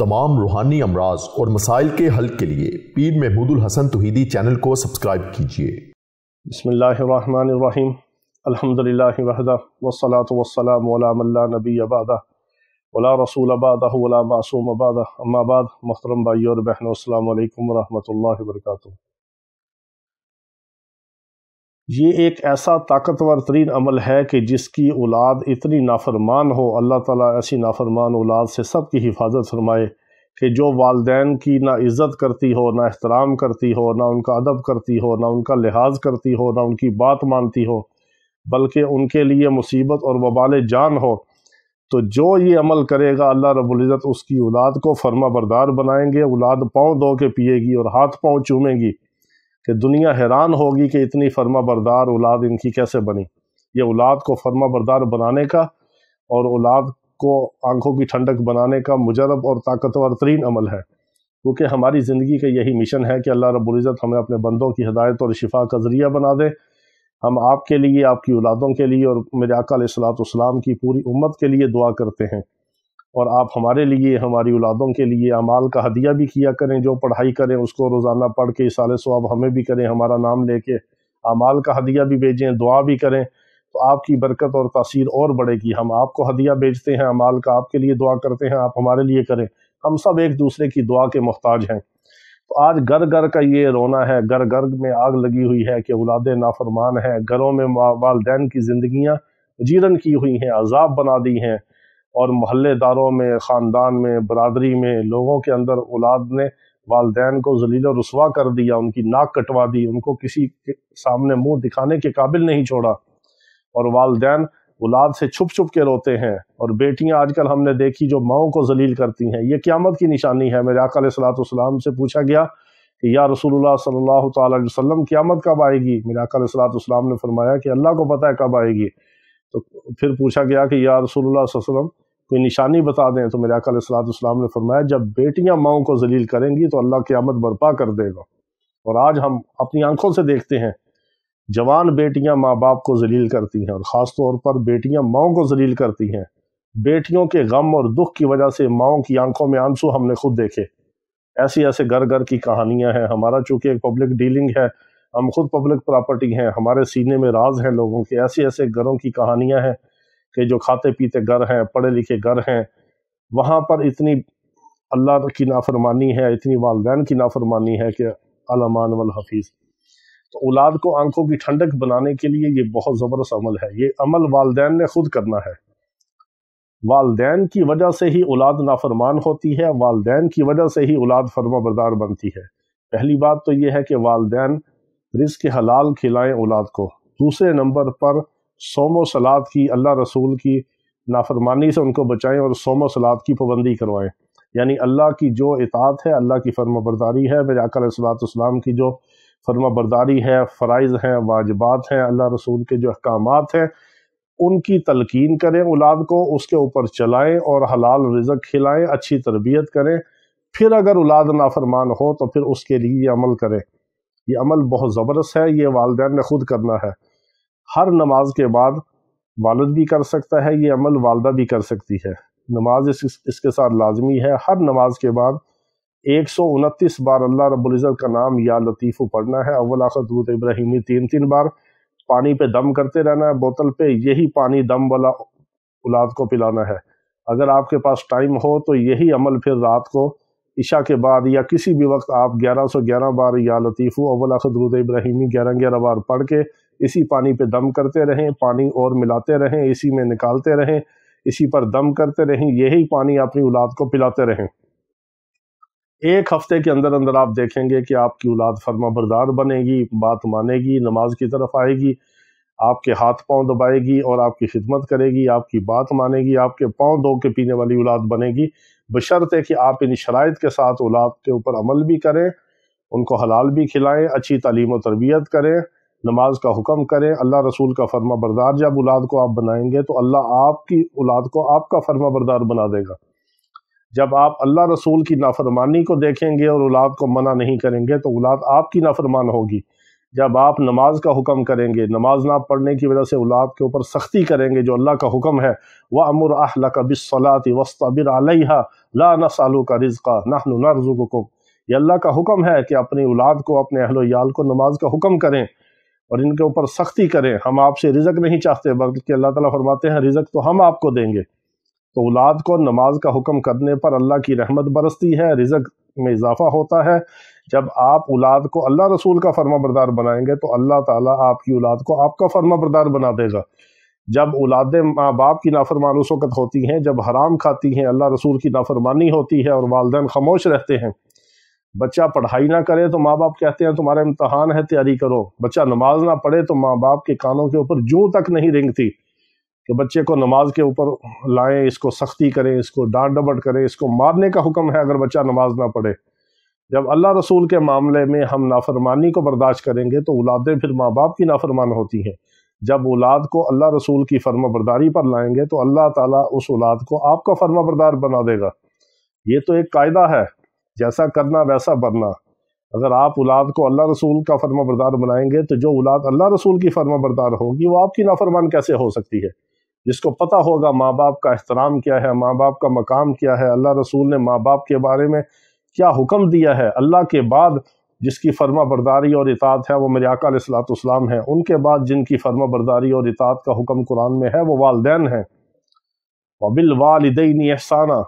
तमाम रूहानी अमराज और मसाइल के हल के लिए पीर महमूद उल हसन तौहीदी चैनल को सब्सक्राइब कीजिए। बिस्मिल्लाहिर्रहमानिर्रहीम। अल्हम्दुलिल्लाहि वहदा वस्सलातु वस्सलामु अला मन ला नबिय्य बअदा वला रसूल बअदहु वला मासूम बअदा। अम्मा बाद, मोहतरम भाइयों और बहनों, अस्सलामु अलैकुम वरहमतुल्लाहि वबरकातुहू। ये एक ऐसा ताकतवर तरीन अमल है कि जिसकी औलाद इतनी नाफरमान हो, अल्लाह ताला ऐसी नाफरमान औलाद से सब की हिफाजत फरमाए कि जो वालिदैन की ना इज़्ज़त करती हो, ना एहतराम करती हो, ना उनका अदब करती हो, ना उनका लिहाज करती हो, ना उनकी बात मानती हो, बल्कि उनके लिए मुसीबत और वबाल जान हो। तो जो ये अमल करेगा, अल्लाह रब्बुल इज़्ज़त उसकी औलाद को फर्मा बरदार बनाएंगे। औलाद पाँव धो के पिएगी और हाथ पाँव चूमेगी कि दुनिया हैरान होगी कि इतनी फर्मा बरदार औलाद इनकी कैसे बनी। ये औलाद को फर्मा बरदार बनाने का और औलाद को आंखों की ठंडक बनाने का मुजरब और ताकतवर तरीन अमल है, क्योंकि हमारी ज़िंदगी का यही मिशन है कि अल्लाह रब्बुल इज़्ज़त हमें अपने बंदों की हिदायत और शिफा का ज़रिया बना दे। हम आपके लिए, आपकी औलादों के लिए और मेरे आका अलैहिस्सलाम की पूरी उम्मत के लिए दुआ करते हैं। और आप हमारे लिए, हमारी औलादों के लिए अमाल का हदिया भी किया करें। जो पढ़ाई करें उसको रोज़ाना पढ़ के इसाले सवाब हमें भी करें, हमारा नाम लेके अमाल का हदिया भी भेजें, दुआ भी करें, तो आपकी बरकत और तासीर और बढ़ेगी। हम आपको हदिया भेजते हैं अमाल का, आपके लिए दुआ करते हैं, आप हमारे लिए करें। हम सब एक दूसरे की दुआ के मोहताज हैं। तो आज घर घर का ये रोना है, घर घर में आग लगी हुई है कि औलादें नाफरमान हैं। घरों में वालिदैन की ज़िंदगियाँ जीरन की हुई हैं, अजाब बना दी हैं। और मोहल्लेदारों में, ख़ानदान में, बरादरी में, लोगों के अंदर औलाद ने वालिदैन को ज़लील और रुस्वा कर दिया, उनकी नाक कटवा दी, उनको किसी के सामने मुंह दिखाने के काबिल नहीं छोड़ा। और वालिदैन औलाद से छुप छुप के रोते हैं। और बेटियां आजकल हमने देखी जो माओं को ज़लील करती हैं। ये क़यामत की निशानी है। मेरे आका अलैहिस्सलाम से पूछा गया कि या रसूलुल्लाह सल्लल्लाहु तआला अलैहि वसल्लम, क़यामत कब आएगी? मेरे आका अलैहिस्सलाम ने फरमाया कि अल्लाह को पता है कब आएगी। तो फिर पूछा गया कि या रसूलुल्लाह सल्लल्लाहु अलैहि वसल्लम, कोई निशानी बता दें। तो मेरे आका अलैहिस्सलाम ने फरमाया, जब बेटियां माओं को जलील करेंगी तो अल्लाह क़यामत बर्पा कर देगा। और आज हम अपनी आंखों से देखते हैं, जवान बेटियां माँ बाप को जलील करती हैं, और ख़ास तौर पर बेटियां माओं को जलील करती हैं। बेटियों के गम और दुख की वजह से माओं की आंखों में आंसू हमने खुद देखे। ऐसी ऐसे घर घर की कहानियाँ हैं। हमारा चूँकि एक पब्लिक डीलिंग है, हम खुद पब्लिक प्रॉपर्टी हैं, हमारे सीने में राज हैं लोगों के। ऐसे ऐसे घरों की कहानियाँ हैं कि जो खाते पीते घर हैं, पढ़े लिखे घर हैं, वहाँ पर इतनी अल्लाह की नाफरमानी है, इतनी वालिदैन की नाफरमानी है कि अल-अमान वल हफीज़। तो औलाद को आंखों की ठंडक बनाने के लिए ये बहुत ज़बरदस्त अमल है। ये अमल वालिदैन ने खुद करना है। वालिदैन की वजह से ही औलाद नाफरमान होती है, वालिदैन की वजह से ही औलाद फर्मा बरदार बनती है। पहली बात तो ये है कि वालिदैन रिज़्क़ हलाल खिलाएं औलाद को। दूसरे नंबर पर सोमो सलात की, अल्लाह रसूल की नाफरमानी से उनको बचाएं और सोमो सलात की पाबंदी करवाएं। यानी अल्लाह की जो इताअत है, अल्लाह की फर्मा बरदारी है, मेरे आका अलैहिस्सलाम की जो फर्मा बरदारी है, फ़राइज़ हैं, वाजिबात हैं, अल्लाह रसूल के जो अहकामात हैं, उनकी तलकीन करें औलाद को, उसके ऊपर चलाएं और हलाल रिज़्क़ खिलाएं, अच्छी तरबियत करें। फिर अगर औलाद नाफरमान हो तो फिर उसके लिए ये अमल करें। ये अमल बहुत ज़बरदस्त है, ये वालिदैन ने खुद करना है। हर नमाज के बाद वालिद भी कर सकता है ये अमल, वालदा भी कर सकती है। नमाज इसके साथ लाजमी है। हर नमाज के बाद 129 बार अल्लाह रब्बुल इज़्ज़त का नाम या लतीफ़ु पढ़ना है। अव्वल आखिर दुरूद इब्राहिमी 3-3 बार। पानी पे दम करते रहना है बोतल पे, यही पानी दम वाला औलाद को पिलाना है। अगर आपके पास टाइम हो तो यही अमल फिर रात को इशा के बाद या किसी भी वक्त आप 1111 बार या लतीफ़ु अव्वल आखिर दुरूद इब्राहिमी 11-11 बार पढ़ के इसी पानी पे दम करते रहें, पानी और मिलाते रहें, इसी में निकालते रहें, इसी पर दम करते रहें, यही पानी अपनी औलाद को पिलाते रहें। एक हफ्ते के अंदर अंदर आप देखेंगे कि आपकी औलाद फर्मा बरदार बनेगी, बात मानेगी, नमाज की तरफ आएगी, आपके हाथ पांव दबाएगी और आपकी खिदमत करेगी, आपकी बात मानेगी, आपके पांव धो के पीने वाली औलाद बनेगी, बशर्ते कि आप इन शराइत के साथ औलाद के ऊपर अमल भी करें, उनको हलाल भी खिलाएं, अच्छी तालीम और तरबियत करें, नमाज का हुक्म करें, अल्लाह रसूल का फर्मा बरदार जब औलाद को आप बनाएंगे तो अल्लाह आपकी औलाद को आपका फर्मा बरदार बना देगा। जब आप अल्लाह रसूल की नाफरमानी को देखेंगे और औलाद को मना नहीं करेंगे तो औलाद आपकी नाफरमान होगी। جب آپ نماز کا حکم کریں گے، نماز نہ پڑھنے کی وجہ سے اولاد کے اوپر سختی کریں گے، جو اللہ کا حکم ہے وَأْمُرْ أَهْلَكَ بِالصَّلَاةِ وَاصْطَبِرْ عَلَيْهَا لَا نَسْأَلُكَ رِزْقًا نَحْنُ نَرْزُقُكُمْ، یہ اللہ کا حکم ہے کہ اپنی اولاد کو، اپنے اہل و عیال کو نماز کا حکم کریں اور ان کے اوپر سختی کریں۔ ہم آپ سے رزق نہیں چاہتے، بلکہ اللہ تعالیٰ فرماتے ہیں رزق تو ہم آپ کو دیں گے۔ تو اولاد کو نماز کا حکم کرنے پر اللہ کی رحمت برستی ہے، رزق میں اضافہ ہوتا ہے۔ جب آپ اولاد کو اللہ رسول کا فرما بردار بنائیں گے تو اللہ تعالیٰ آپ کی اولاد کو آپ کا فرما بردار بنا دے گا۔ جب اولادیں ماں باپ کی نافرمان اس وقت ہوتی ہیں جب حرام کھاتی ہیں، اللہ رسول کی نافرمانی ہوتی ہے اور والدین خاموش رہتے ہیں۔ بچہ پڑھائی نہ کرے تو ماں باپ کہتے ہیں تمہارا امتحان ہے تیاری کرو، بچہ نماز نہ پڑھے تو ماں باپ کے کانوں کے اوپر جوں تک نہیں رینگتی کہ بچے کو نماز کے اوپر لائیں، اس کو سختی کریں، اس کو ڈانٹ ڈپٹ کریں، اس کو مارنے کا حکم ہے اگر بچہ نماز نہ پڑھے۔ جب اللہ رسول کے معاملے میں ہم نافرمانی کو برداشت کریں گے تو اولادیں پھر ماں باپ کی نافرمان ہوتی ہیں۔ جب اولاد کو اللہ رسول کی فرما برداری پر لائیں گے تو اللہ تعالیٰ اس اولاد کو آپ کا فرما بردار بنا دے گا۔ یہ تو ایک قاعدہ ہے، جیسا کرنا ویسا برنا۔ اگر آپ اولاد کو اللہ رسول کا فرما بردار بنائیں گے تو جو اولاد اللہ رسول کی فرما بردار ہوگی وہ آپ کی نافرمان کیسے ہو سکتی ہے؟ جس کو پتہ ہوگا ماں باپ کا احترام کیا ہے، ماں باپ کا مقام کیا ہے، اللہ رسول نے ماں باپ کے بارے میں کیا حکم دیا ہے، اللہ کے بعد جس کی فرما برداری اور اطاعت ہے وہ میرے آقا علیہ الصلوۃ والسلام ہیں، ان کے بعد جن کی فرما برداری اور اطاعت کا حکم قرآن میں ہے وہ والدین ہیں۔ وَبِالْوَالِدَيْنِ احسانًا،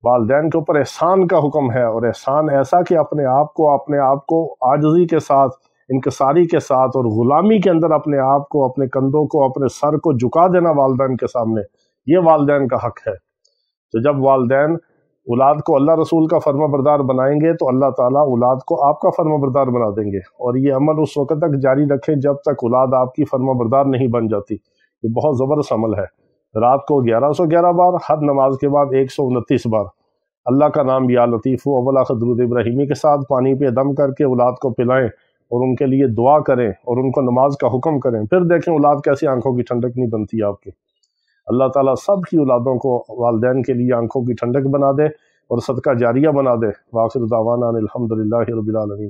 والدین کے اوپر احسان کا حکم ہے، اور احسان ایسا کہ اپنے آپ کو عاجزی کے ساتھ، انکساری کے ساتھ اور غلامی کے اندر اپنے آپ کو، اپنے کندھوں کو، اپنے سر کو جھکا دینا والدین کے سامنے، یہ والدین کا حق ہے۔ تو جب والدین اولاد کو اللہ رسول کا فرما بردار بنائیں گے تو اللہ تعالیٰ اولاد کو آپ کا فرما بردار بنا دیں گے، اور یہ عمل اس وقت تک جاری رکھیں جب تک اولاد آپ کی فرما بردار نہیں بن جاتی۔ یہ بہت زبردست عمل ہے۔ رات کو 1111 بار، ہر نماز کے بعد 129 بار اللہ کا نام یا لطیف اول آخر درود ابراہیمی کے ساتھ پانی پہ دم کر کے اولاد کو پلائیں اور ان کے لیے دعا کریں اور ان کو نماز کا حکم کریں، پھر دیکھیں اولاد کیسی آنکھوں کی ٹھنڈک نہیں بنتی آپ کی۔ اللہ تعالیٰ سب کی اولادوں کو والدین کے لیے آنکھوں کی ٹھنڈک بنا دے اور صدقہ جاریہ بنا دے۔ وآخر دعوانا ان الحمدللہ رب العالمین۔